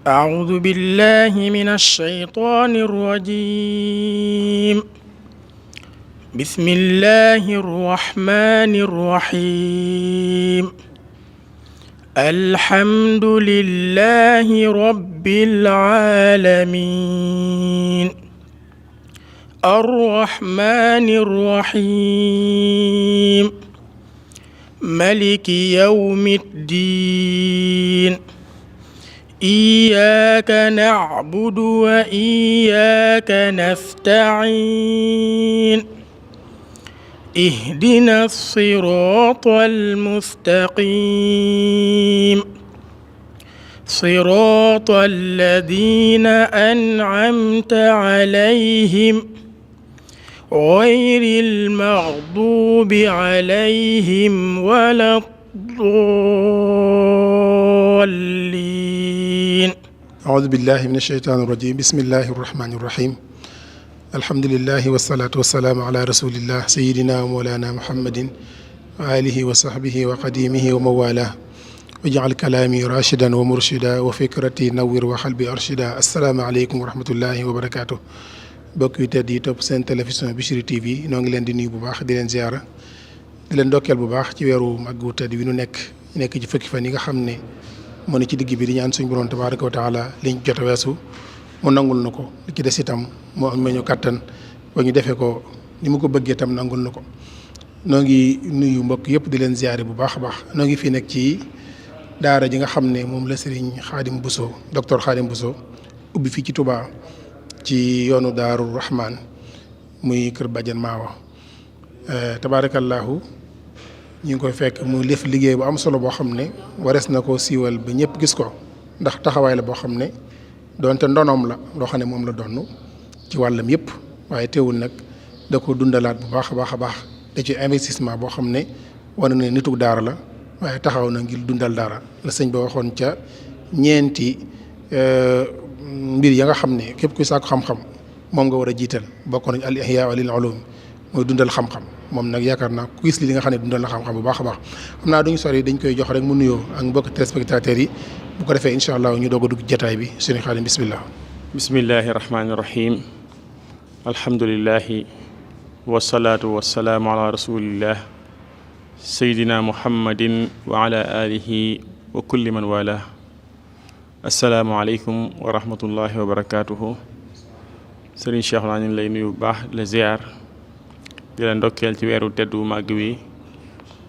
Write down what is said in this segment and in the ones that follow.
أعوذ بالله من الشيطان الرجيم. بسم الله الرحمن الرحيم. الحمد لله رب العالمين. الرحمن الرحيم. ملك يوم الدين. إياك نعبد وإياك نستعين. اهدنا الصراط المستقيم. صراط الذين أنعمت عليهم غير المغضوب عليهم ولا الضالين. أعوذ بالله من الشيطان الرجيم. بسم الله الرحمن الرحيم. الحمد لله والصلاة والسلام على رسول الله سيدنا ومولانا محمد وآله وصحبه وقديمه وموالاه واجعل كلامي راشدا ومرشدا وفكرتي نور وقلبي أرشدا. السلام عليكم ورحمة الله وبركاته. bokk yu tedd yi topp seen télévision Bichri TV noo ngi leen di nuyu bu baax di leen ziara di leen ndokkeel bu baax ci weeru màgg wu tedd wi nu nekk ci fukki fan yi nga xam ne moo ne ci digg bi di ñaan suñu borom tabaaraka wa taala liñ jot a weesu mu nangul na ko li ci des itam moo am ñu kàttan ba ñu defee ko ni mu ko bëggee itam nangul na ko. noo ngi nuyu mbokk yëpp di leen ziare bu baax a baax. noo ngi fii nekk ci daara ji nga xam ne moom la Serigne Khadim Bousso docteur Khadim Bousso ubbi fii ci Touba. ci yoonu Daaru Rahman muy kër Badiane Maawa tabaarakallaahu ñu ngi koy fekk mu def liggéey bu am solo boo xam ne warees na ko siiwal ba ñëpp gis ko ndax taxawaay la boo xam ne doonte ndonoom la loo xam ne moom la donn ci wàllam yëpp waaye teewul nag da ko dundalaat bu baax a baax a baax da ci investissement boo xam ne wane ne nituk daara la waaye taxaw na ngir dundal daara la sëñ ba waxoon ca ñeenti mbir ya nga xam ne képp kuy sàkku xam-xam moom nga war a jiital bokk nañ al ihyaa lil ulum mooy dundal xam-xam moom nag yaakaar naa ku gis li nga xam ne dundal na xam-xam bu baax a baax. xam naa duñu sori dañ koy jox rek mu nuyoo ak mbokk téléspectateurs yi bu ko defee incha allah ñu doog a dugg jataay bi suñu xaalim bismillah. bismillahi rahmaani rahim. alhamdulillahi wasalaatu wasalaamu ala rasulillah sayyidina muhammadin wa ala alihi wa kulli man wala. asalaamaaleykum wa rahmatullahi wa barakaatuhu. sëriñ Cheikh naa ñu ngi lay nuyu bu baax la ziar di la ndokkeel ci weeru teddu màgg wi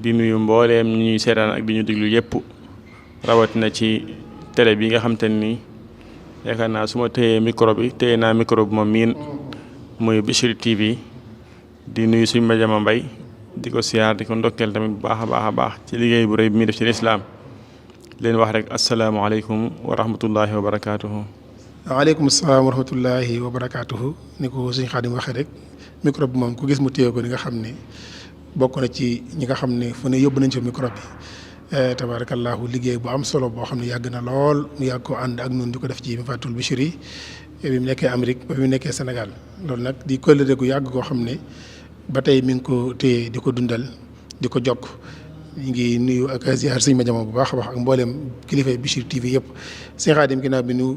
di nuyu mbooleem ñi ñuy seetaan ak di ñu diglu yépp rawatina ci télé bi nga xam te ni yaakaar naa su ma téyee micro bi téye naa micro bi ma miin muy Bichri TV di nuyu suñu Madiama Mbaye di ko ziar di ko ndokkeel tamit bu baax a baax ci liggéey bu rëy bi muy def ci lislaam leen wax rek asalaamaaleykum wa rahmatullahi wa barakaatuhu. waaleykum salaam wa rahmatullahi wa barakaatuhu. ni ko suñu Xaadim waxee rek micro bi moom ku gis mu téye ko ni nga xam ne bokk na ci ñi nga xam ne fu ne yóbbu nañ ci micro bi tabarakallahu liggéey bu am solo boo xam ne yàgg na lool mu yàgg ko ànd ak ñun di ko def ci Mafaatihul Bichri bi mu nekkee Amérique ba bi mu nekkee Sénégal loolu nag di kóllëre gu yàgg koo xam ne ba tey mi ngi ko téye di ko dundal di ko jokk. ñu ngi nuyu ak ziar sëñ Madiama bu baax a baax ak mboolem kilifa Bichri TV yëpp. sëñ Xaadim ginnaaw bi ñu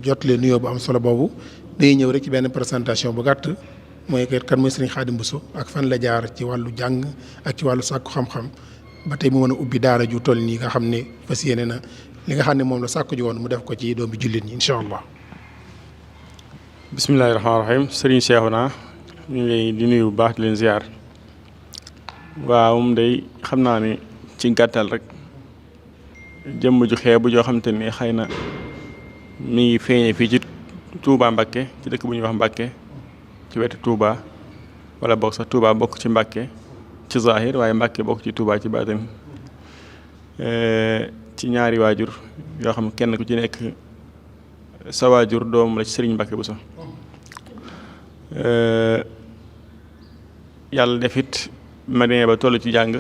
jotlee nuyoo bu am solo boobu dañuy ñëw rek ci benn présentation bu gàtt mooy kan mooy sëñ Xaadim Bousso ak fan la jaar ci wàllu jàng ak ci wàllu sàkku xam-xam ba tey mu mën a ubbi daara ju toll nii nga xam ne fas yéene na li nga xam ne moom la sàkku ji woon mu def ko ci doomi jullit ñi incha allah. bismillahi rahmaani rahim. sëriñ Cheikh naa ñu ngi lay di nuyu bu baax di leen ziar. waaw moom day xam naa ne ci gàttal rek jëmm ju xeebu joo xam te ni xëy na mi ngi feeñee fii ci Touba Mbakke ci dëkk bu ñuy wax Mbakke ci wetu Touba wala bokk sax Touba bokk ci Mbakke ci zahir waaye Mbakke bokk ci Touba ci baatin ci ñaari waajur yoo xam kenn ku ci nekk sa waajur doom la ci Sëriñ Mbakke Bousso yàlla def it ma demee ba toll ci jàng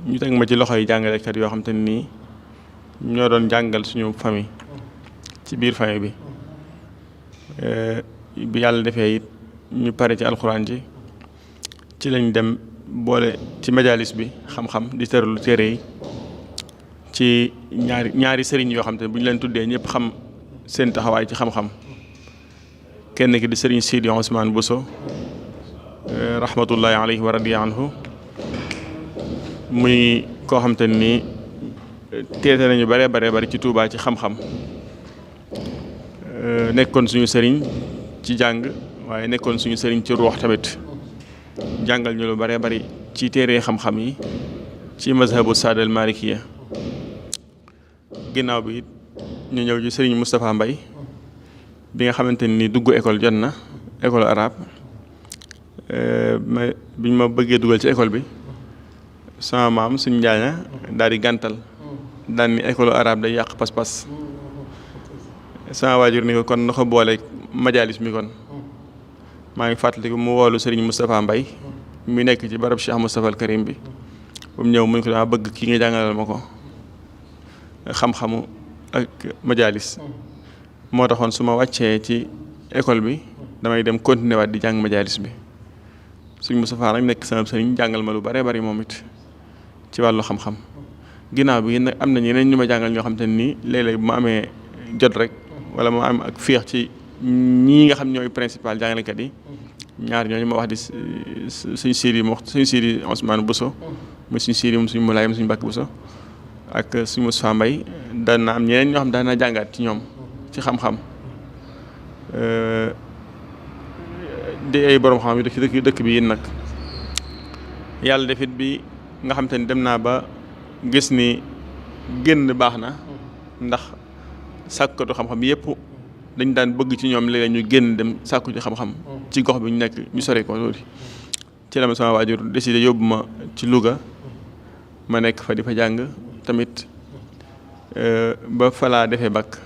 ñu teg ma ci loxo yi jàngalekat yoo xam te nii ñoo doon jàngal suñu famille ci biir famille bi bi yàlla defee it ñu pare ci alxuraan ci lañ dem boole ci majalis bi xam-xam di tëralu téere yi ci ñaari sëriñ yoo xam te ne bu ñu leen tuddee ñëpp xam seen taxawaay ci xam-xam. kenn ki di sëriñ Sidi Ousmane Bousso rahmatullahi alayhi wa radiya anhu muy koo xam te ni teete nañu bare bari ci Touba ci xam-xam nekkoon suñu sëriñ ci jàng waaye nekkoon suñu sëriñ ci ruux tamit jàngal ñu lu bare bari ci téere xam-xam yi ci mazhabu saadal malikiya. ginnaaw bi it ñu ñëw ci sëriñ Moustapha Mbaye bi nga xamante ni dugg école jot na école arabe biñ ma bëggee dugal ci école bi sama maam suñ njaaña daal di gàntal daan ni école arabe day yàq pas-pas sama waajur ni ko kon na ko boole majalis mi kon maa ngi fàttaliku mu woolu sëriñ Moustapha Mbaye mi nekk ci barab Cheikh Moustapha al Karim bi ba mu ñëw mu ne ko daa bëgg kii nga jàngalal ma ko xam-xamu ak majalis moo taxoon su ma wàccee ci école bi damay dem continuer waat di jàng majalis bi suñ Moustapha nag nekk sama sëriñ jàngal ma lu bare bari moom it ci wàllu xam-xam. ginnaaw bi nag am na ñeneen ñu ma jàngal ñoo xam te nii léeg-léeg bu ma amee jot rek wala ma am ak féex ci ñii nga xam ñooy principal jàngalekat yi ñaar ñooñu ma wax di suñ Sidi Ousmane Bousso muy suñ Sidi moom suñ Moulay moom suñ Mbàkke Bousso ak suñ Moustapha Mbaye daan na am ñeneen ñoo xam daan naa jàngaat ci ñoom ci xam-xam di ay borom xam yi dëkk bi yéen nag yàlla defit bi nga xam te ni dem naa ba gis ni génn baax na ndax sàkkatu xam-xam yëpp dañ daan bëgg ci ñoom léeg-léeg ñu génn dem sàkku ci xam-xam ci gox bi ñu nekk ñu sore ko loolu ci la ma sama waajur décidé yóbbu ma ci Louga ma nekk fa di fa jàng tamit ba fa laa defee bac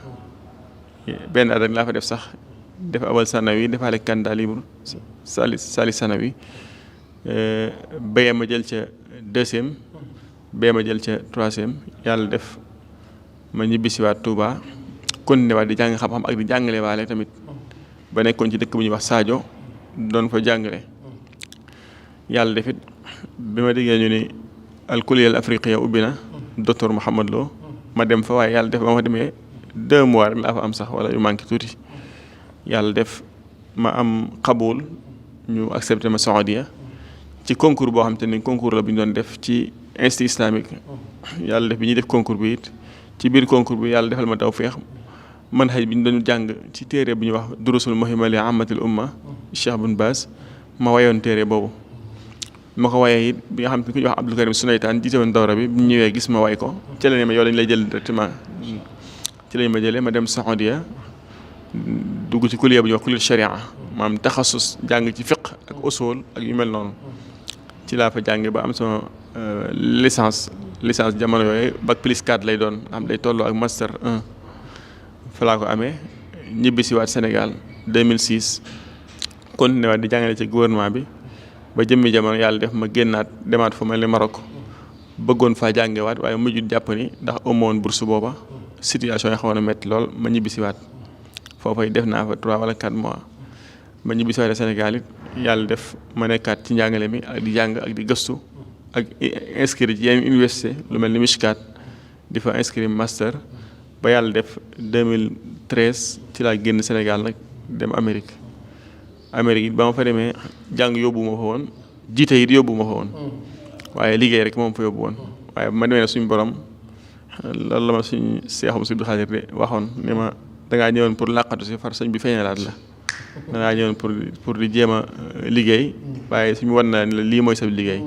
benn at rek laa fa def sax def awal sanawi defaale candidat libre sali sanawi béye ma jël ca deuxième bee ma jël ca troisième yàlla def ma ñibbisiwaat Touba continué waat di jàng xam-xam ak di jàngale waale tamit ba nekkoon ci dëkk bu ñuy wax Sadio doon fa jàngale. yàlla defit bi ma déggee ñu ni al kulliyal afriqiya ubbi na docteur Mouhamad Lo ma dem fa waaye yàlla def ba ma demee 2 mois rek laa fa am sax wala yu manqué tuuti yàlla def ma am xabul ñu accepté ma Saoudia ci concours boo xam te ni concours la bu ñu doon def ci institut islamique yàlla def bi ñuy def concours bi it ci biir concours bi yàlla defal ma tawfeex man xëy bi ñu doon jàng ci téere bu ñuy wax durusul muhimma li amatil umma Cheikh Bun Baaz ma wayoon téere boobu ma ko wayee it bi nga xam ne ku ñuy wax Abdul Karim Sunaytaan jiite woon dawra bi bu ñu ñëwee gis ma way ko ci la ne ma yow lañ lay jël directement ci lañ ma jëlee ma dem Saoudia dugg ci kuliya bu ñuy wax kuliyat sharia maanaam taxasus jàng ci fiqh ak usul ak yu mel noonu ci laa fa jàng ba am sama licence jamono yooyu bac plus 4 lay doon am day tolloo ak master 1 fa laa ko amee ñibbi si waat Sénégal 2006 continué waat di jàngale ci gouvernement bi ba jëmmi jamono yàlla def ma génnaat demaat fa mel ni Maroc bëggoon faa jàngewaat waaye mujjut jàpp ni ndax amoon bourse booba situation yi xawoon a métti lool ma ñibbi si waat foofay def naa fa 3 wala 4 mois ma ñibbi si waat Sénégal it yàlla def ma nekkaat ci njàngale mi ak di jàng ak di gëstu ak inscrit ci yeneen université lu mel ni Michigan di fa inscrit master ba yàlla def 2013 ci laa génn Sénégal nag dem Amérique it ba ma fa demee jàng yóbbu ma fa woon jiite it yóbbu ma fa woon waaye liggéey rek moom fa yóbbu woon waaye ma demee ne suñu borom loolu la ma suñ seexum si Abdou Khadir de waxoon ni ma dangaa ñëwoon pour làqatu si far sëñ bi feeñalaat la dangaa ñëwoon pour di jéem a liggéey waaye suñu wan na la lii mooy sa liggéey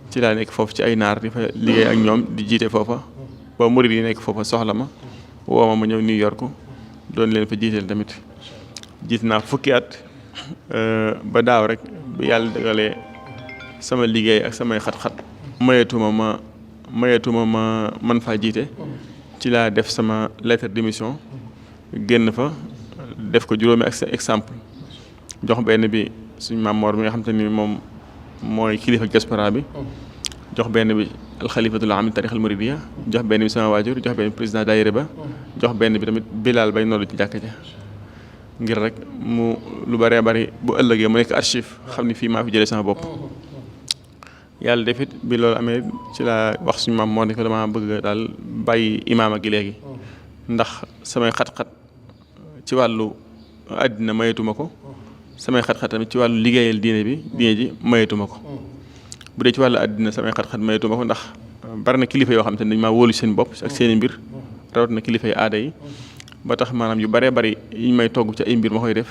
ci laa nekk foofu ci ay naar di fa liggéey ak ñoom di jiite foofa ba murid yi nekk foofa soxla ma woo ma ñëw New York doon leen fa jiiteel tamit jiit naa fukki at ba daaw rek bi yàlla dagalee sama liggéey ak samay xat-xat mayetuma ma man faa jiite ci laa def sama lettre d'émission génn fa def ko juróomi ak exemple jox benn bi suñ Maam Mor mi nga xam te ni moom mooy kilifa diaspora bi jox benn bi alxalifatul aam tarix al muridiya jox benn bi sama waajur jox benn bi président daayira ba jox benn bi tamit Bilal bay noddu ci jàkka ja ngir rek mu lu bëree bëri bu ëllëgee mu nekk archive xam ni fii maa fi jëlee sama bopp yàlla defit bi loolu amee ci la wax suñu maam moo ne ko dama bëgg daal bàyyi imaama gi léegi ndax samay xat-xat ci wàllu àddina mayetuma ko samay xat-xat tamit ci wàllu liggéeyal diine ji mayetuma ko bu dee ci wàllu àddina samay xat-xat mayetuma ko ndax bari na kilifa yoo xam te ne dañ maa wóolu seen bopp ak seen i mbir rawat na kilifa yi aada yi ba tax maanaam yu baree bari yiñ may togg ci ay mbir ma koy def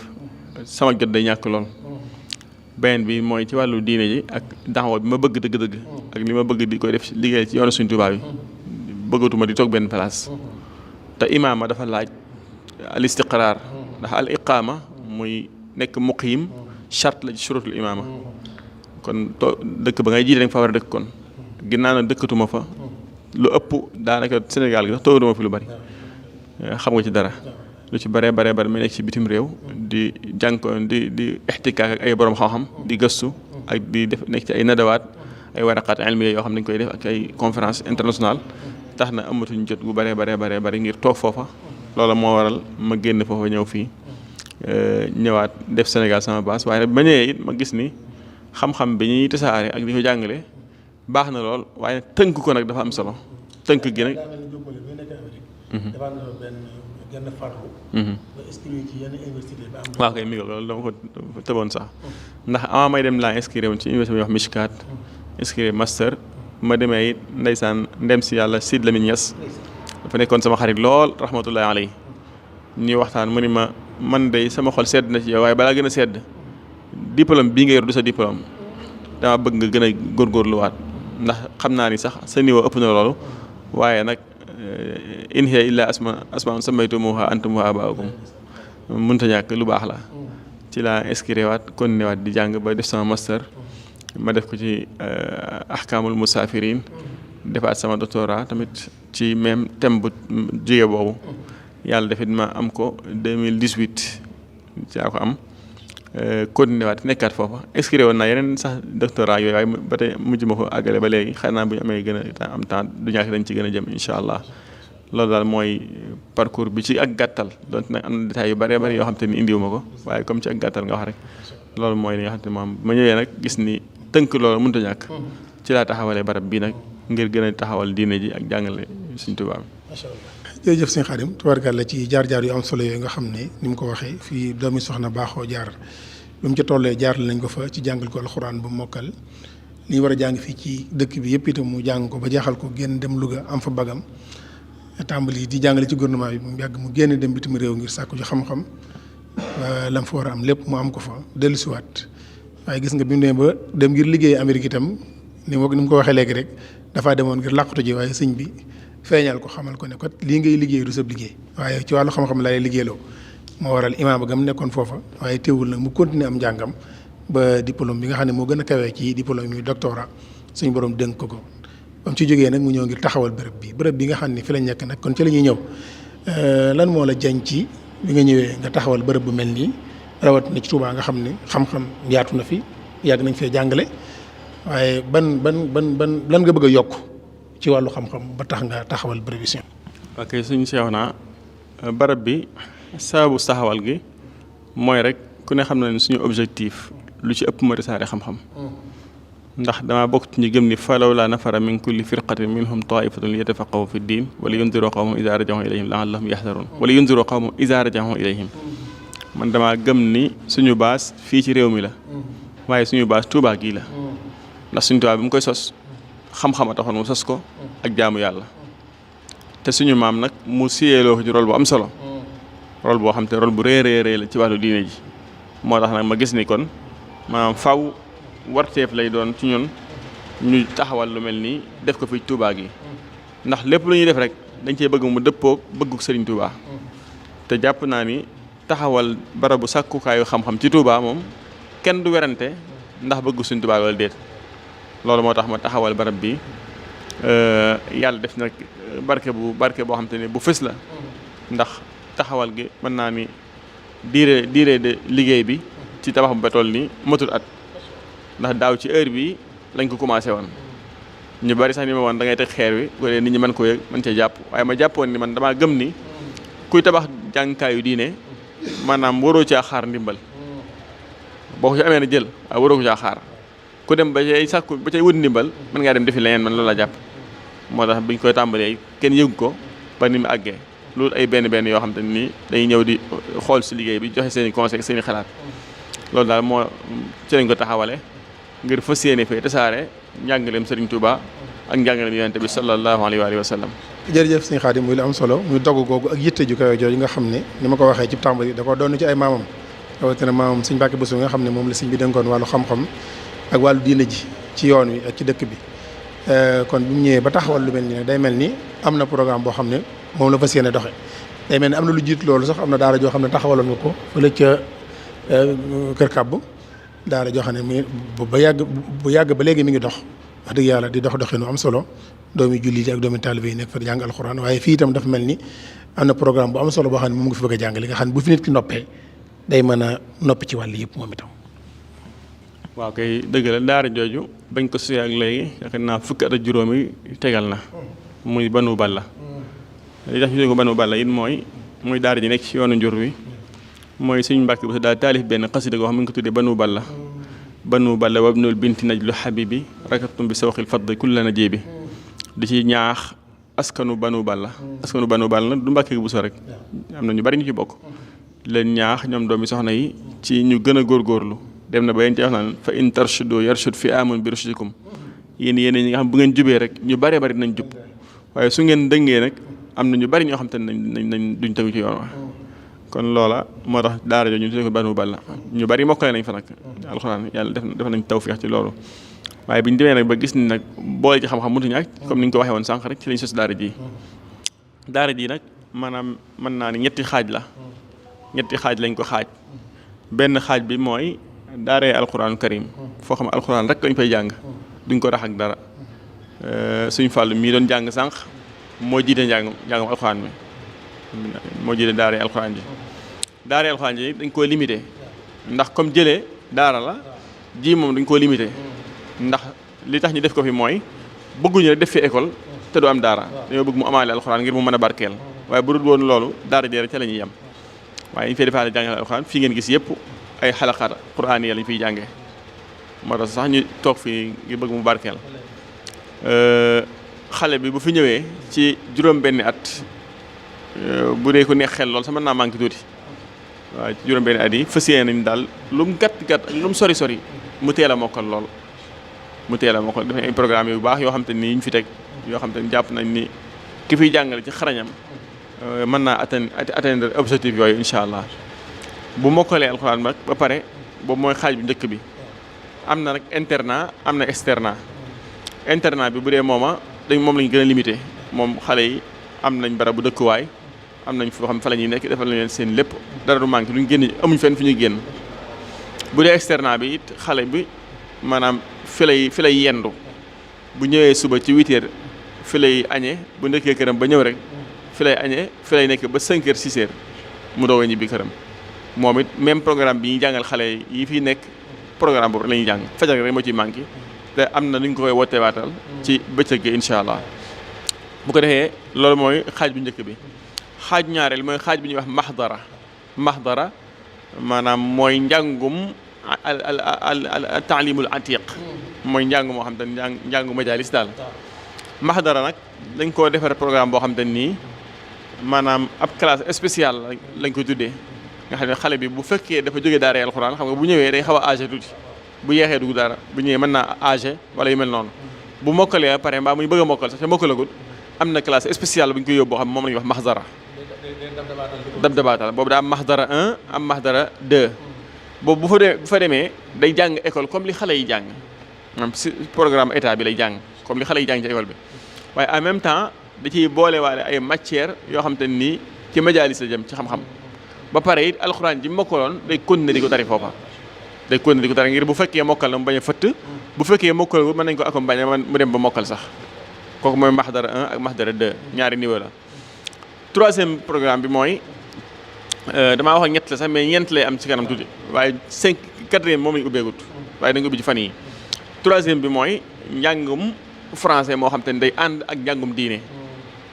sama jot day ñàkk lool. beneen bi mooy ci wàllu diine ji ak daxawa bi ma bëgg dëgg-dëgg ak li ma bëgg di koy def liggéey ci yoonu Sëriñ Tuubaa bi bëggatuma di toog benn place te imaama dafa laaj al istiqraar ndax al iqaama muy nekk muqiim charte la ci shurutul imaama kon dëkk ba ngay jiite da nga fa war a dëkk kon ginnaaw na dëkkatuma fa lu ëpp daanaka Sénégal gi sax toogatuma fi lu bari xam nga ci dara lu ci bare ma nekk ci bitim réew di jànkoon di ixtikaak ak ay borom xam-xam di gëstu ak di def nekk ci ay nadawaat ay waraqaat ilmiya yoo xam ne dañ koy def ak ay conférence internationale tax na amatuñ jot gu bare ngir toog foofa loola moo waral ma génn foofa ñëw fii ñëwaat def Sénégal sama base waaye nag ba ñëwee it ma gis ni xam-xam bi ñuy tasaare ak di ko jàngale baax na lool waaye tënk ko nag dafa am solo tënk gi nag waaw kay mi loolu dama ko tëboon sax ndax avant may dem laa inscrire woon ci université bi wax Michigan inscrire master ma demee it ndeysaan ndem si yàlla Sidy Lamine Niass dafa nekkoon sama xarit lool rahmatullahi alayhi ñuy waxtaan mu ni ma man de sama xol sedd na ci yow waaye balaa gën a sedd diplôme bii nga yor du sa diplôme dama bëgg nga gën a góorgóorluwaat ndax xam naa ni sax sa niveau ëpp na loolu waaye nag in hiya illa asmaa'un sammaytumuuhaa antum wa aabaa'ukum mënta ñàkk lu baax la ci laa inscrire waat continué waat di jàng ba def sama master ma def ko ci ahkaamul musaafiriin defaat sama doctorat tamit ci même thème bu jóge boobu yàlla defit ma am ko 2018 ci laa ko am continué waat nekkaat foofa inscrire woon naa yeneen sax doctorat yooyu waaye ba tey mujj ma ko àggale ba léegi xanaa bu ñu amee gën a am temps du ñàkk dañ ci gën a jëm incha allah loolu daal mooy parcours bi ci ak gàttal donte nag am na détails yu bëree bëri yoo xam te ni indiwuma ko waaye comme ci ak gàttal nga wax rek loolu mooy li nga xam te moom ma ñëwee nag gis ni tënk loolu mënut a ñàkk ci laa taxawalee barab bii nag ngir gën a taxawal diine ji ak jàngale Sëriñ Tuubaa bi. macha allah jërëjëf sëñ Xaadim tubaarkàlla ci jaar-jaar yu am solo yooyu nga xam ne ni mu ko waxee fii doomi soxna baaxoo jaar lu mu ca tollee jaar nañ ko fa ci jàngal ko alxuraan bu mokkal li ñu war a jàng fii ci dëkk bi yëpp itam mu jàng ko ba jaaxal ko génn dem Louga am fa bagam tàmbali di jàngale ci gouvernement bi mu yàgg mu génn dem bitim réew ngir sàkku ci xam-xam lam fa war a am lépp mu am ko fa dellusiwaat waaye gis nga bi mu demee ba dem ngir liggéey Amérique itam ni mu ko waxee léegi rek dafaa demoon ngir làqatu ji waaye sëñ bi feeñal ko xamal ko ne kat lii ngay liggéey du sab liggéey waaye ci wàllu xam-xam laa lay liggéeyloo moo waral imaam ba gam nekkoon foofa waaye teewul nag mu continuer am njàngam ba diplôme bi nga xam ne moo gën a kawee ci diplôme yi doctorat suñu borom dénk ko ba mu ci jógee nag mu ñëw ngir taxawal bërëb bi nga xam ne fi la nekk nag kon ci la ñuy ñëw lan moo la jañ ci bi nga ñëwee nga taxawal bërëb bu mel nii rawat na ci Touba nga xam ne xam-xam yaatu na fi yàgg nañ fee jàngale waaye ban lan nga bëgg a yokk ci wàllu xam-xam ba tax nga taxawal bërëb yi. ok suñu seex naa barab bi sababu taxawal gi mooy rek ku ne xam na ne suñu objectif lu ci ëpp mooy tasaare xam-xam ndax dama bokk ci ñu gëm ni falaw laa nafara min kulli firqatin minhum taifatun li yatafaqahu fi ddin wala yundiru qawmahum iza raja'u ilayhim la'allahum yahzarun wala yundiru qawmahum iza raja'u ilayhim man dama gëm ni suñu baas fii ci réew mi la waaye suñu baas Tuubaa gii la ndax suñu Tuubaa bi mu koy sos xam-xam a taxoon mu sos ko ak jaamu yàlla te suñu maam nag mu siyeeloo ko ci rôle bu am solo rôle boo xam te rôle bu rëy la ci wàllu diine ji moo tax nag ma gis ni kon maanaam faw warteef lay doon ci ñun ñu taxawal lu mel nii def ko fi Touba gi ndax lépp lu ñuy def rek dañ cee bëgg mu dëppoog bëgguk Sëriñ Touba te jàpp naa ni taxawal barabu sàkkukaayu xam-xam ci Touba moom kenn du werante ndax bëggu Sëriñ Touba wala déet loolu moo tax ma taxawal barab bi yàlla def nag barke boo xam te ne bu fës la ndax taxawal gi mën naa ni diire de liggéey bi ci tabax bu betool ni matul at ndax daaw ci heure bi lañ ko commencé woon ñu bari sax ni ma woon da ngay teg xeer wi bu dee nit ñi mën ko yëg mën cee jàpp waaye ma jàppoon ni man damaa gëm ni kuy tabax jàngkaayu diine maanaam waroo caa xaar ndimbal boo ko ci amee na jël waaye waroo ko caa xaar ku dem ba cay sàkku ba cay wut ndimbal mën ngaa dem defi leneen man loolu la jàpp moo tax biñ koy tàmbalee kenn yëgu ko ba ni mu àggee loolu ay benn yoo xam te nii dañuy ñëw di xool si liggéey bi joxe seen i conseil seen i xalaat loolu daal moo ci lañ ko taxawale ngir fas yéene fee tasaare njàngaleem Serigne Touba ak njàngaleem Yonent bi sallallahu alayhi wa sallam. jërëjëf sëñ Xaadim muy lu am solo muy dogu googu ak yitte ju kawe jooju nga xam ne ni ma ko waxee ci tàmbali da ko doon ci ay maamam rawatina maamam sëñ Mbàkke Buso nga xam ne moom la sëñ bi dénkoon wàllu xam-xam ak wàllu diine ji ci yoon wi ak ci dëkk bi kon bu mu ñëwee ba taxawal lu mel ni nag day mel ni am na programme boo xam ne moom la fas yéene doxe day mel ni am na lu jiitu loolu sax am na daara joo xam ne taxawaloon nga ko fële ca Kër Kàbb daara joo xam ne muy bu yàgg ba léegi mi ngi dox wax dëgg yàlla di doxinu am solo doomi julli yi ak doomi taalibe yi nekk fa di jàng alxuraan waaye fii itam dafa mel ni am na programme bu am solo boo xam ne moom nga fi bëgg a jàngale nga xam ne bu fi nit ki noppee day mën a noppi ci wàll yëpp moom itam. waaw kay dëgg la daara jooju bañ ko suyee ak léegi yaakaar naa fukki at ak juróomi tegal na muy Banu Balla li tax ñu tuddee ko Banu Balla it mooy daara ji nekk ci yoonu njur wi mooy suñu Mbàkke bu daal taalif benn xasida goo xam ne nga ko tuddee Banu Balla wabnul binti najlu habibi rakatum bi sawxil fadl kulla najibi di ci ñaax askanu Banu Balla du Mbàkke bu so rek am na ñu bari ñu ci bokk leen ñaax ñoom doomi soxna yi ci ñu gën a góorgóorlu dem na ba yéen ci wax naan fa in tarshudu yarshud fi amun bi rushdikum yéen ñi nga xam bu ngeen jubee rek ñu bari bari nañ jub waaye su ngeen dëngee nag am na ñu bari ñoo xam te ne nañ duñ tegu ci yoon wa kon loola moo tax daara jooju ñu tuddee ko Banu Balla ñu bari mokkale nañ fa nag alxuraan yàlla def nañ tawfiix ci loolu waaye bi ñu demee nag ba gis ni nag boole ci xam-xam mënuñu ak comme ni ñu ko waxee woon sànq rek ci lañ sos daara ji nag maanaam mën naa ni ñetti xaaj lañ ko xaaj benn xaaj bi mooy daaree alxuraanu karim foo xam ne alxuraan rek lañ fay jàng duñ ko rax ak dara suñ fàllu mii doon jàng sànq moo jiite njàngum alxuraan mi moo jiite daaree alxuraan ji dañ koo limité ndax comme jëlee daara la ji moom dañ koo limité ndax li tax ñu def ko fi mooy bëgguñu rek def fi école te du am daara dañoo bëgg mu amaale alxuraan ngir mu mën a barkeel waaye bu dul woon loolu daara jee rek ca la ñuy yem waaye ñu fay defaale jàngale alxuraan fii ngeen gis yëpp ay xalaqaat quraan yi lañ fiy jàngee moo tax sax ñu toog fii ngir bëgg mu barkeel xale bi bu fi ñëwee ci juróom-benni at bu dee ko neex xel lool sama naa manqué tuuti waaw ci juróom-benni at yi fas yéene nañ daal lu mu gàtt ak lu mu sori mu teel a mokkal lool def ay programme yu baax yoo xam te ni yi ñu fi teg yoo xam te ni jàpp nañ ni ki fiy jàngale ci xarañam mën naa atteindre objectif yooyu incha allah bu mokkalee alxuraan ba pare boobu mooy xaaj bu njëkk bi am na nag internat am na externat bi bu dee moom lañ gën a limité moom xale yi am nañ barab bu dëkkuwaay am nañ foo xam fa la ñuy nekk defal leen seen lépp dara du manqué duñ génn amuñ fenn fi ñuy génn bu dee externat bi it xale bi maanaam fi lay yendu bu ñëwee suba ci 8 heures fi lay añee bu ndekkee këram ba ñëw rek fi lay añee fi lay nekk ba 5 heures 6 heures mu doog a ñibbi këram moom it même programme bi ñuy jàngal xale yi fii nekk programme boobu la ñuy jàng fajar rek moo ciy manqué te am na nu ñu ko koy wootewaatal ci bëccëg gi incha allah bu ko defee loolu mooy xaaj bu njëkk bi xaaj ñaareel mooy xaaj bi ñuy wax maxdara maanaam mooy njàngum al taalimul atiq mooy njàng moo xam te ne njàngu majalis daal maxdara nag dañ koo defar programme boo xam te nii maanaam ab classe spéciale lañ koy tuddee nga xam ne xale bi bu fekkee dafa jógee daara alxuraan xam nga bu ñëwee day xaw a âgé tuuti bu yeexee dugg dara bu ñëwee mën naa âgé wala yu mel noonu bu mokkalee pare mbaa muy bëgg a mokkal sax te mokkalagut am na classe spéciale bu ñu koy yóbbu boo xam moom la ñuy wax maxdara dabaatal boobu daa am maxdara 1 am maxdara 2 boobu bu fa demee day jàng école comme li xale yi jàng maanaam si programme état bi lay jàng comme li xale yi jàng ci école bi waaye en même temps da ciy boolewaale ay matières yoo xam te nii ci majalis la jëm ci xam-xam ba pare it alxuraan ji mokkaloon day continuer di ko tari foofa ngir bu fekkee mokkal na mu bañ a fëtt bu fekkee mokkal mën nañ ko accompagner mu dem ba mokkal sax kooku mooy maxdara 1 ak maxdara 2 ñaari niveau la. troisième programme bi mooy damaa wax ñett la sax mais ñeent lay am ci kanam tuuti waaye 4e moom lañu ubbeegut waaye da nga ubbi ci fan yi troisième bi mooy njàngum français moo xam te ne day ànd ak njàngum diine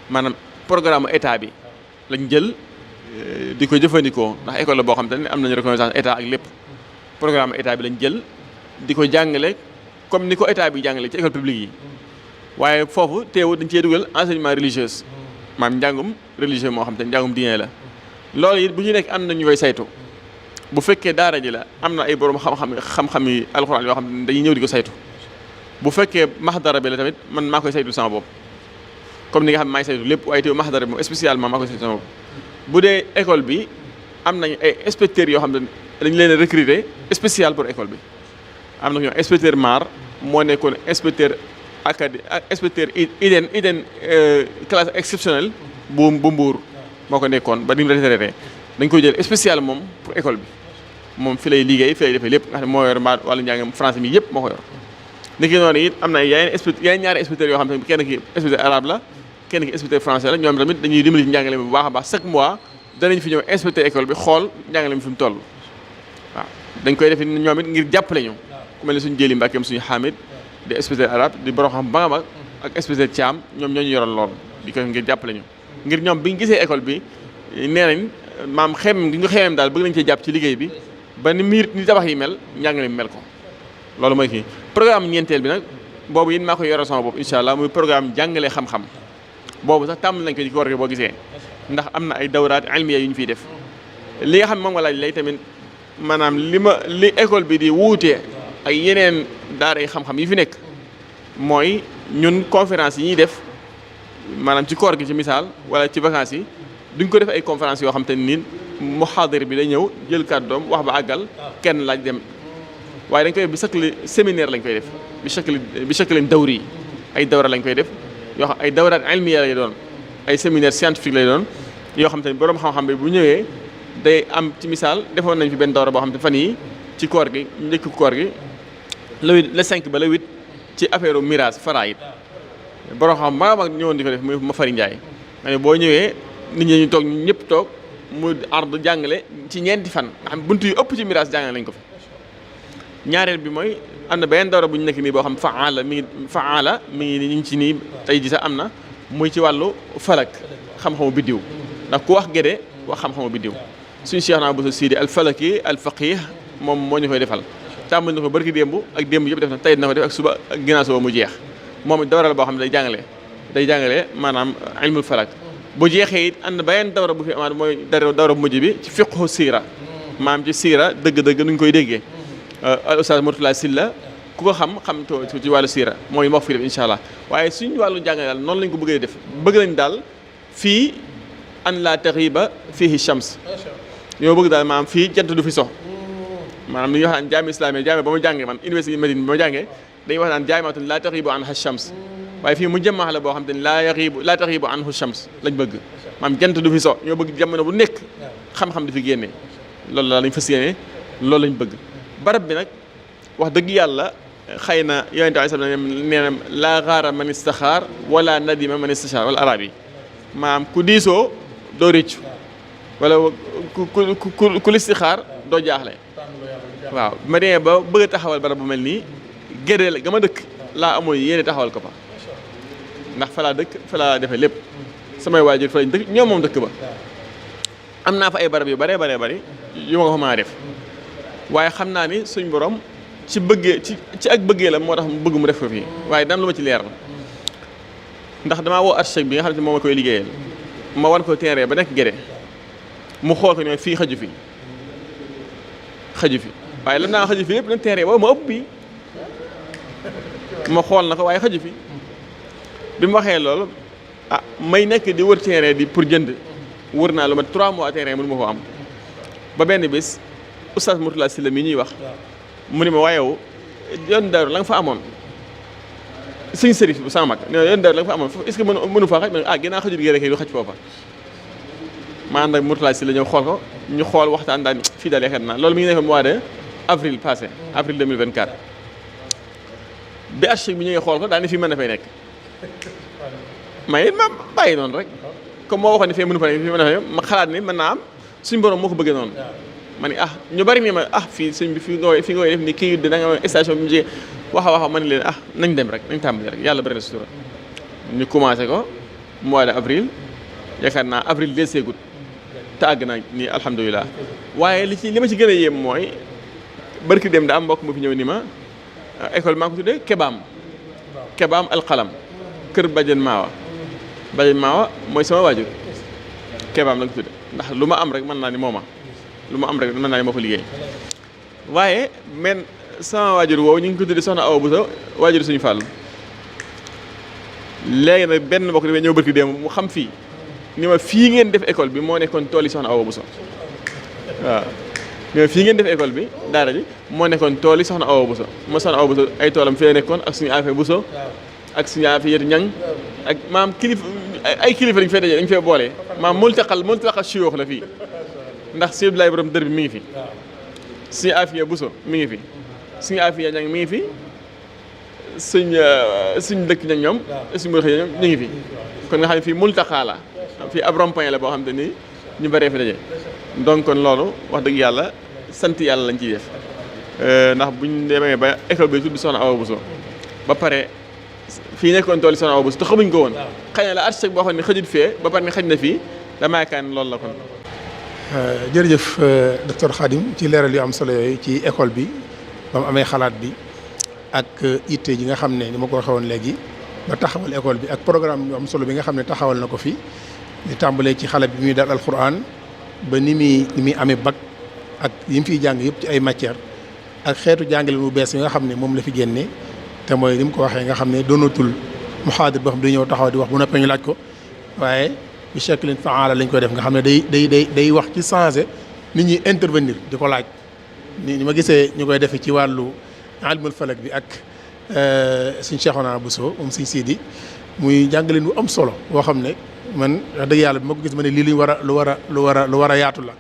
maanaam programme état bi lañ jël di ko jëfandikoo ndax école la boo xam te ne am nañu reconnaissance état ak lépp programme état bi lañ jël di ko jàngale comme ni ko état bi jàngale ci école publique yi waaye foofu teewul dañ cee dugal enseignement religieux maam njàngum religieux moo xam te njàngum diine la loolu it bu ñu nekk am na ñu koy saytu bu fekkee daara ji la am na ay borom xam-xam yi alxuraan yoo xam ne dañuy ñëw di ko saytu bu fekkee maxdara bi la tamit man maa koy saytu sama bopp comme ni nga xam ne maay saytu lépp waaye teew maxdara bi moom spécialement maa koy saytu sama bopp bu dee école bi am nañ ay inspecteurs yoo xam ne dañ leen a recruter spécial pour école bi am na ñoo inspecteur MAR moo nekkoon inspecteur inspecteur IDEN classe exceptionnelle bu Mbour moo ko nekkoon ba ni mu retraité dañ koy jël spécial moom pour école bi moom fi lay liggéey fi lay defee lépp nga xam ne moo yor mbaa wàllu njàng français mi yëpp moo ko yor niki noonu it am na yeneen ñaari inspecteurs yoo xam ne kenn ki inspecteur arabe la kenn ki inspecteur français la ñoom tamit dañuy dimbali ci njàngale mi bu baax a baax chaque mois danañ fi ñëw inspecteur école bi xool njàngale mi fi mu toll waaw dañ koy def ñoom it ngir jàppale ñu ku mel ne suñu jëli mbàkkeem suñu xaamid di inspecteur arabe di borom xam ba nga mag ak inspecteur Thiam ñoom ñoo ñu yoroon lool di ko ngir jàppale ñu ngir ñoom bi ñu gisee école bi nee nañ maam xem gi nga xemeem daal bëgg nañ cee jàpp ci liggéey bi ba ni miir ni tabax yi mel njàngale mi mel ko loolu mooy kii programme ñeenteel bi nag boobu it maa koy yore sama bopp incha allah muy programme jàngale xam-xam boobu sax tàmm nañ ko ci koor gi boo gisee ndax am na ay dawraat ilmiya yu ñu fiy def li nga xam moom nga laaj lay tamit maanaam li école bi di wuute ak yeneen daara yi xam-xam yi fi nekk mooy ñun conférence yi ñuy def maanaam ci koor gi ci misaal wala ci vacances yi duñ ko def ay conférence yoo xam te ni muhaadir bi day ñëw jël kàddoom wax ba àggal kenn laaj dem waaye dañ koy def bi shakli séminaire lañ koy def bi shakli dawri yi ay dawra lañ koy def yoo xam ay dawraat ilmiya lay doon ay séminaire scientifique lay doon yoo xam te ni borom xam-xam bi bu ñëwee day am ci misaal defoon nañ fi benn dawra boo xam te fan yi ci koor gi njëkk koor gi le 5 ba le 8 ci affaire mirage faraid borom xam maa mag ñëwoon di ko def muy ma fari Njaay nga ne boo ñëwee nit ñi ñu toog ñëpp toog mu ardu jàngale ci ñeenti fan nga xam buntu yu ëpp ci mirage jàngale lañ ko fi ñaareel bi mooy am na beneen dawra bu ñu nekk nii boo xam faala mi ngi ñu ngi ci nii tey ji sax am na muy ci wàllu falak xam-xamu biddiw ndax ku wax géde wax xam-xamu biddiw suñu Cheikh naa Bousso Sidi al falaki al faqih moom moo ñu koy defal tàmbali na ko barki démb ak démb yëpp def na tey na ko def ak suba ak ginnaaw suba mu jeex moom it dawra la boo xam ne day jàngale maanaam ilmul falak bu jeexee it ànd beneen dawra bu fi amaat mooy dawra bu mujj bi ci fiqhu siira maam ci siira dëgg-dëgg nuñ koy déggee al ustaz Murtala Silla ku ko xam ci wàllu siira mooy moo fi def incha allah waaye suñu wàllu jàngale daal noonu lañ ko bëggee def bëgg nañ daal fii an la taxiba fihi shams yow bëgg daal maanaam fii jant du fi sox maanaam li ñuy wax naan jaami islami jaami ba mu jàngee man université Médine ba ma jàngee dañuy wax naan jaamiatun laa taxibu anha shams waaye fii mu jëmaax la boo xam te ne laa taxibu anhu shams lañ bëgg maanaam jant du fi sox ñoo bëgg jamono bu nekk xam-xam di fi génnee loolu la lañ fas yéene loolu lañ bëgg barab bi nag wax dëgg yàlla xëy na yonente alai salam nee na laa xaara man istaxaar wala nadima man istaxaar wala arab yi maanaam ku diisoo doo réccu wala ku listixaar doo jaaxle waaw ma demee ba bëgg a taxawal barab bu mel nii gédé la ga ma dëkk laa amoon yéene taxawal ko fa ndax fa laa dëkk fa laa defee lépp samay waajur fa lañ dëkk ñoom moom dëkk ba am naa fa ay barab yu bare yu ma ko fa mën a def waaye xam naa ni suñ borom ci bëggee ci ak bëggee la moo tax mu bëgg mu def ko fii waaye dam lu ma ci leer la ndax damaa woo architecte bi nga xam ne moom ma koy liggéeyal ma wan ko terrain ba nekk gédé mu xool ko ne fii xaju fi waaye lan naa xaju fi lépp nag terrain boobu ma ëpp bi ma xool na ko waaye xaju fi bi mu waxee loolu ah may nekk di wër terrain di pour jënd wër naa lu ma 3 mois terrain mënu ma ko am ba benn bis oustaz Mourtala Sylla mi ñuy wax mu ni ma waayewu yoon daaru la nga fa amoon suñ sërif bu sama mag ne yoon daaru la nga fa amoon est-ce que mënu faa xaj ah ginnaaw xaju bi rek du xaj foofa ma ànd ak Mourtala Sylla ñëw xool ko ñu xool waxtaan daal fii daal yaakaar naa loolu mi ngi nekk mois de avril passé avril 2024 bi architecte bi ñëwee xool ko daal ni fii mën na fay nekk mais ma bàyyi noonu rek comme moo waxoon ne fii mënu fa nekk fii mën na fay ma xalaat ni mën naa am suñu borom moo ko bëggee noonu ma ni ñu bari ni ma fii sëñ bi fi nga koy def ni kii da nga station bi mu jege waxa ma ne leen nañ dem rek nañ tàmbali rek yàlla bari na sutura ñu commencé ko mois de avril yaakaar naa avril del seegut te àgg na ni alhamdulilah waaye li ma ci gën a yéem mooy barki dem da am mbokk mu fi ñëw ni ma école maa ngi ko tuddee Kebaam alxalam kër Badiane Maawa mooy sama waajur Kebaam la nga tudde ndax lu ma am rek mën naa ni mooma lu ma am rek mën naa ni moo ko liggéey waaye men sama waajur woowu ñu ngi ko tudde soxna Awa Bousso waajur suñu fàllu léegi nag benn mbokk dafay ñëw barki démb mu xam fii ni ma fii ngeen def école bi moo nekkoon tool yi soxna Awa Bousso waaw ni ma fii ngeen def école bi daara ji moo nekkoon tool yi soxna Awa Bousso ma soxna Awa Bousso ay toolam fee nekkoon ak suñu affaire Bousso ak suñu affaire ñang ak maam kilifa ay kilifa dañu fee daje dañu fee boole maam multaqal suyoox la fii ndax Sëñ Abdoulaye borom dër bi mi ngi fi suñu affaire Bousso mi ngi fi suñu affaire ñang mi ngi fi suñ dëkk ñag ñoom suñu mbir ñoom ñu ngi fi kon nga xam ne fii multaqaa la fii ab rond-point la boo xam te ni ñu bëree fi daje donc kon loolu wax dëgg yàlla sant yàlla lañ ciy def ndax buñ demee ba école bi tudd Soxna Awa Bousso ba pare fii nekkoon tool yi Soxna Awa Bousso te xamuñ ko woon xëy na la architecte boo xam ne xëjut fee ba pare ne xëj na fii damaa yaakaar ne loolu la kon. jërëjëf docteur Khadim ci leeral yu am solo yooyu ci école bi ba mu amee xalaat bi ak itte ji nga xam ne ni ma ko waxee woon léegi ba taxawal école bi ak programme yu am solo bi nga xam ne taxawal na ko fi di tàmbalee ci xale bi muy dal alquran ba ni muy amee bac ak yi mu fiy jàng yëpp ci ay matière ak xeetu jàngale mu bees yi nga xam ne moom la fi génnee te mooy ni mu ko waxee nga xam ne doonatul muhaadir boo xam day ñëw taxaw di wax bu noppee ñu laaj ko waaye bi shaklin faala lañ koy def nga xam ne day wax ci changé nit ñi intervenir di ko laaj ni ma gisee ñu koy defee ci wàllu ilmul falak bi ak suñ Cheikhouna Bousso moom suñ Sidi muy jàngale lu am solo boo xam ne man wax dëgg yàlla bi ma ko gis ma ne lii lu war a yaatu la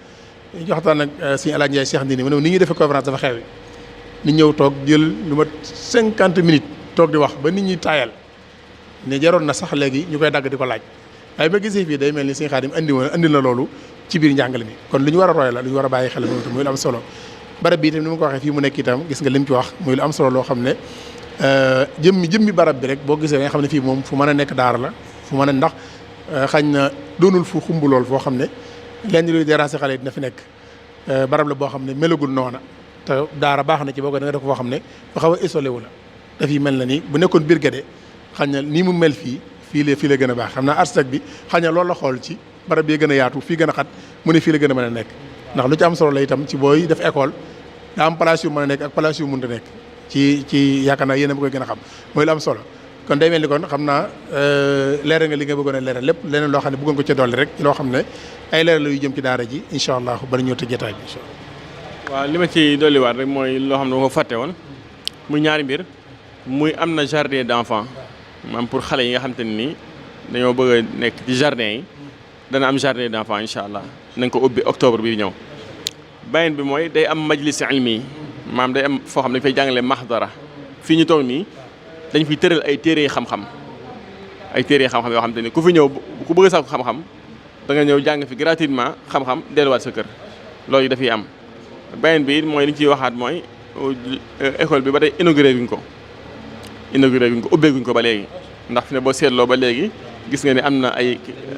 ñu joxtaan nag suñu El Hadj Ndiaye Cheikh Ndini ma ne ni ñuy defee conférence dafa xew nit ñëw toog jël lu mat 50 minutes toog di wax ba nit ñi taayal ne jaroon na sax léegi ñu koy dagg di ko laaj waaye ma gisee fii day mel ni suñu Xaadim andi na loolu ci biir njàngale mi kon lu ñu war a roy la lu ñu war a bàyyi xel moom itam muy lu am solo barab bi itam ni ma ko waxee fii mu nekk itam gis nga lim ci wax muy lu am solo loo xam ne jëmmi barab bi rek boo gisee nga xam ne fii moom fu mën a nekk daara la fu mën a ndax xañ na doonul fu xumb lool foo xam ne lenn luy déranger xale yi dina fi nekk barab la boo xam ne melagul noona te daara baax na ci boo ko da nga def foo xam ne fa xaw a isolé wu la dafii mel na ni bu nekkoon biir Guédé xañ na nii mu mel fii la gën a baax xam naa architecte bi xañ na loolu la xool ci barab bi gën a yaatu fii gën a xat mu ne fii la gën a mën a nekk ndax lu ci am solo la itam ci booy def école daa am place yu mën a nekk ak place yu mënta nekk ci yaakaar naa yéen a koy gën a xam mooy lu am solo kon day mel ni kon xam naa leeral nga li nga bëggoon a leeral lépp leneen loo xam ne bëggoon ko ci dolli rek loo xam ne ay leeral la yu jëm ci daara ji incha allah bari ñëw te jotaay bi incha allah. waaw li ma ci dolliwaat rek mooy loo xam ne ma ko fàtte woon muy ñaari mbir muy am na jardin d'enfants maanaam pour xale yi nga xam te ne nii dañoo bëgg a nekk ci jardin yi dana am jardin d'enfants incha allah nañ ko ubbi octobre bi ñëw. beneen bi mooy day am majlis ilmi maanaam day am foo xam ne dañ fay jàngale mahdara fii ñu toog nii dañ fiy tëral ay téere xam-xam yoo xam te ni ku fi ñëw ku bëgg a sax xam-xam da nga ñëw jàng fi gratuitement xam-xam delluwaat sa kër loolu dafay am. beneen bi mooy li ñu ciy waxaat mooy école bi ba tey inauguré guñ ko ubbeeguñ ko ba léegi ndax fi ne boo seetloo ba léegi gis nga ne am na ay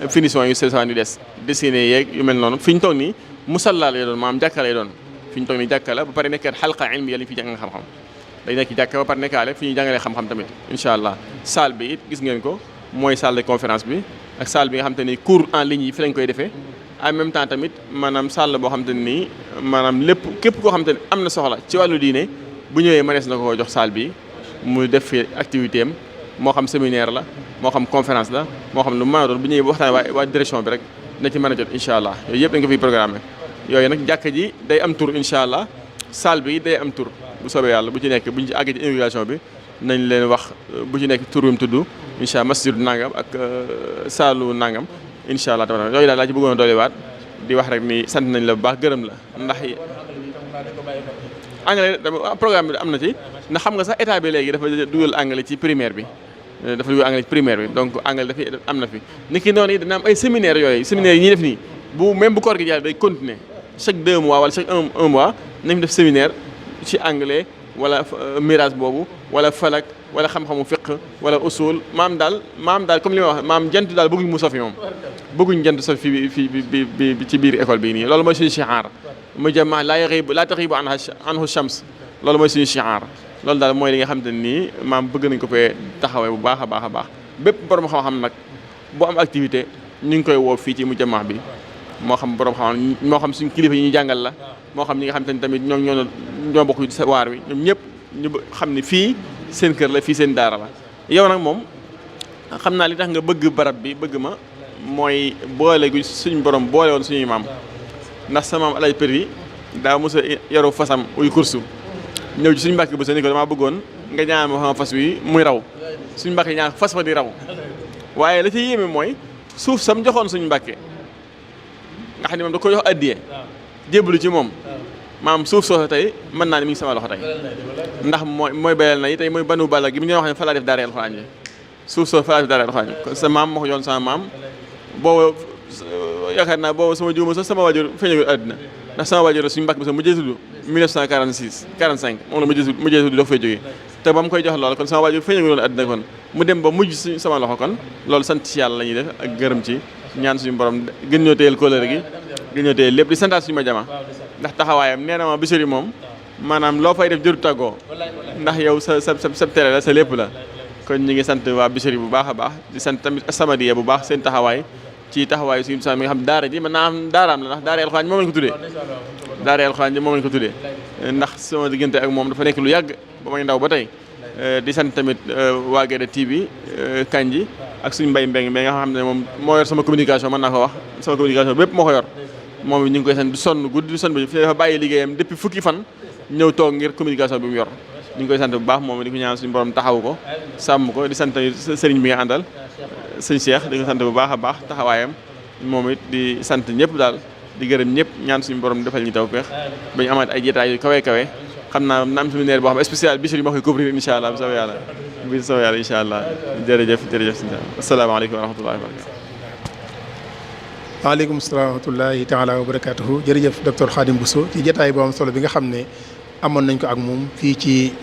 finition yu sesaan yu des dessiné yeeg yu mel noonu fi ñu toog nii musalla lay doon maanaam jàkka lay doon fi ñu toog nii jàkka la ba pare nekkaat xalqa ilmi yàlla ñu fi jàng xam-xam day nekk jàkka ba pare nekkaale fi ñuy jàngalee xam-xam tamit incha allah salle bi it gis ngeen ko mooy salle de conférence bi ak salle bi nga xam te ni cours en ligne yi fi lañ koy defee en même temps tamit maanaam salle boo xam te nii maanaam lépp képp koo xam te ne am na soxla ci wàllu diine bu ñëwee mënees na ko jox salle bi mu def fi activité am moo xam séminaire la moo xam conférence la moo xam lu ma doon bu ñëwee bu waxtaan waa direction bi rek na ci mën a jot incha allah yooyu yëpp dañ ko fiy programmé yooyu nag jàkka ji day am tour incha allah salle bi day am tour bu soobee yàlla bu ci nekk buñ ci àggee ci inauguration bi nañ leen wax bu ci nekk tur bi mu tudd incha allah masjidu nangam ak saalu nangam incha allah tabaaraka yooyu daal laa ci bëggoon a dolliwaat di wax rek ni sant nañ la bu baax gërëm la ndax anglais programme bi am na ci ndax xam nga sax état bi léegi dafa dugal anglais ci primaire bi donc anglais dafay am na fi ni ki noonu yi dana am ay séminaire yooyu séminaire yi ñuy def nii bu même bu koor gi jàll day continuer chaque 2 mois wala chaque un mois nañ def séminaire ci anglais wala mirage boobu wala falak wala xam-xamu fiqh wala usul maam daal comme li ma wax maam jant daal bëgguñ mu sofi moom bëgguñ jant sofi fi ci biir école bii nii loolu mooy suñu shi'ar mu jama laa taxibu anhu shams loolu mooy suñu shi'ar loolu daal mooy li nga xamante ne nii maam bëgg nañ ko fee taxawee bu baax a baax a baax bépp borom xam-xam nag bu am activité ñu ngi koy woo fii ci mujjama bi moo xam borom xam moo xam suñu kilifa yi ñu jàngal la moo xam ñi nga xamante ne tamit ñoo bokk ci waar wi ñoom ñëpp ñu xam ne fii seen kër la fii seen daara la. yow nag moom xam naa li tax nga bëgg barab bi bëgg ma mooy boole gu suñ borom boole woon suñuy maam ndax sa maam alay péri daa mos a yaru fasam uy kursu ñëw ci suñu mbàkk bu sa ni ko damaa bëggoon nga ñaan ma sama fas wi muy raw suñu mbàkk ñaan fas fa di raw waaye la ci yéeme mooy suuf sam joxoon suñu mbàkke nga xam ne moom da ko jox addiye jébbalu ci moom maam suuf soosa tey mën naa ne mi ngi sama loxo tey ndax mooy bayal na yi tey mooy banu balla gi mi ñoo wax ne fa laa def daara alxuraan ji suuf soo fa laa def daara alxuraan ji kon sa maam moo ko joxoon sama maam booba yaakaar naa booba sama juuma sax sama waajur feeñagul àddina ndax sama waajur suñu mbàkk bi sax mujjee tudd 1946 45 moom la mujjee tudd dafa fay jógee te ba mu koy jox loolu kon sama waajur feeñagul woon àddina kon mu dem ba mujj si sama loxo kon loolu sant ci yàlla la ñuy def ak gërëm ci ñaan suñu borom gën ñoo téyel kóllëre gi gën ñoo téyel lépp di santaat suñu ma jama ndax taxawaayam nee na ma Bichri moom maanaam loo fay def jëru tàggoo ndax yow sa télé la sa lépp la kon ñu ngi sant waa Bichri bu baax a baax di sant tamit As-Samadiyya bu baax seen taxawaay ci taxawaayu suñu mi nga xam daara ji mën naa am daaraam la ndax daara alxuraan moom lañ ko tuddee daara alxuraan ji moom lañ ko tuddee ndax sama diggante ak moom dafa nekk lu yàgg ba may ndaw ba tey di sant tamit waa Guédé TV Kanji ak suñu mbay mbeng nga xam ne moom moo yor sama communication mën naa ko wax sama communication bépp moo ko yor moom ñu ngi koy sant du sonn guddi du sonn bi dafa bàyyi liggéeyam depuis fukki fan ñëw toog ngir communication bi mu yor ñu ngi koy sant bu baax moom di ko ñaan suñu borom taxawu ko sàmm ko di sant tamit sëriñ bi nga àndal sëñ Cheikh di ko sant bu baax a baax taxawaayam moom it di sant ñëpp daal di gërëm ñëpp ñaan suñu borom defal ñu tawfeex ba ñu amaat ay jotaay yu kawe kawe xam naa na am séminaire boo xam spécial Bichri moo koy couvrir incha allah bu soobee yàlla bu soobee yàlla incha allah jërëjëf sëñ asalaamaaleykum wa rahmatullahi wa barakatu waaleykum salaam wa rahmatullahi taala wa barakatuhu jërëjëf docteur Khadim Bousso ci jotaay bu am solo bi nga xam ne amoon nañ ko ak moom fii ci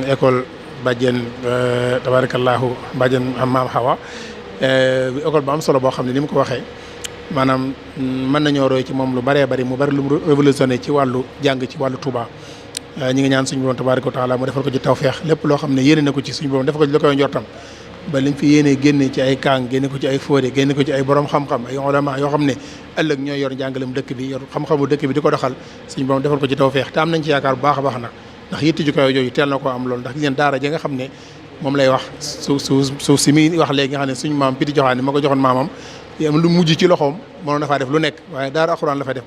école Badiane tabarakallahu Badiane Maam Hawa école bu am solo boo xam ne ni mu ko waxee maanaam mën nañoo roy ci moom lu bëree bëri mu bëri lu mu révolutionné ci wàllu jàng ci wàllu Touba ñi ngi ñaan suñu borom tabaraka wa taala mu defal ko ci tawfeex lépp loo xam ne yéene na ko ci suñu borom defal ko ci la koy njortam ba liñ fi yéenee génne ci ay kaang génne ko ci ay fóode génne ko ci ay borom xam-xam ay ulama yoo xam ne ëllëg ñooy yor njàngalem dëkk bi yor xam-xamu dëkk bi di ko doxal suñu borom defal ko ci tawfeex te am nañ ci yaakaar bu baax a baax nag ndax yitti ju koy jooju teel na koo am loolu ndax gis ngeen daara ja nga xam ne moom lay wax suuf si muy wax léegi nga xam ne suñu maam Piti Joxaane moo ko joxoon maamam lu mujj ci loxoom mënoon na faa def lu nekk waaye daara alxuraan la fa def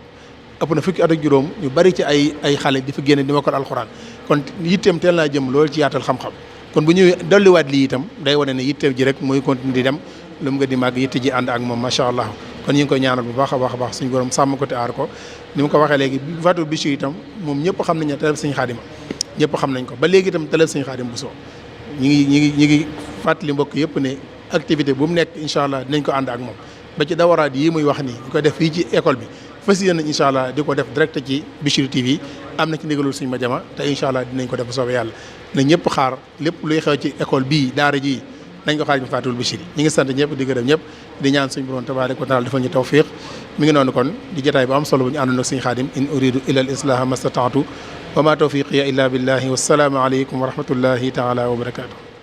ëpp na fukki at ak juróom ñu bari ci ay xale di fa génne di ma ko alxuraan kon yitteem teel naa jëm loolu ci yaatal xam-xam kon bu ñëwee dolliwaat lii itam day wane ne yitteem ji rek mooy continuer di dem lu mu nga di màgg yitte ji ànd ak moom macha allah kon ñu ngi koy ñaanal bu baax a baax a baax suñu borom sàmm ko te aar ko ni mu ko waxee léegi Fatou Bichri itam moom ñëpp xam nañ ne talib Sëñ Xaadima ñëpp xam nañ ko ba léegi itam talib Sëñ Xaadim Bousso ñi ngi fàttali mbokk yëpp ne activité bu mu nekk incha allah dinañ ko ànd ak moom ba ci dawaraat yi muy wax nii ñu koy def fii ci école bi fas yéene nañ incha allah di ko def direct ci Bichri TV am na ci ndigalul suñu ma jama te incha allah dinañ ko def bu soobee yàlla na ñëpp xaar lépp luy xew ci école bii daara ji nañ ko xaar ñu Fatul Bichri ñi ngi sant ñëpp di gërëm ñëpp di ñaan suñu borom tabaaraka wa taala defal ñu tawfiq mi ngi noonu kon di jotaay bu am solo bu ñu àndoon ak Sëñ Xaadim in uridu illa al islaha mastataatu wa ma tawfiqiya illa billahi wassalaamu aleykum wa rahmatullahi taala wa barakatuh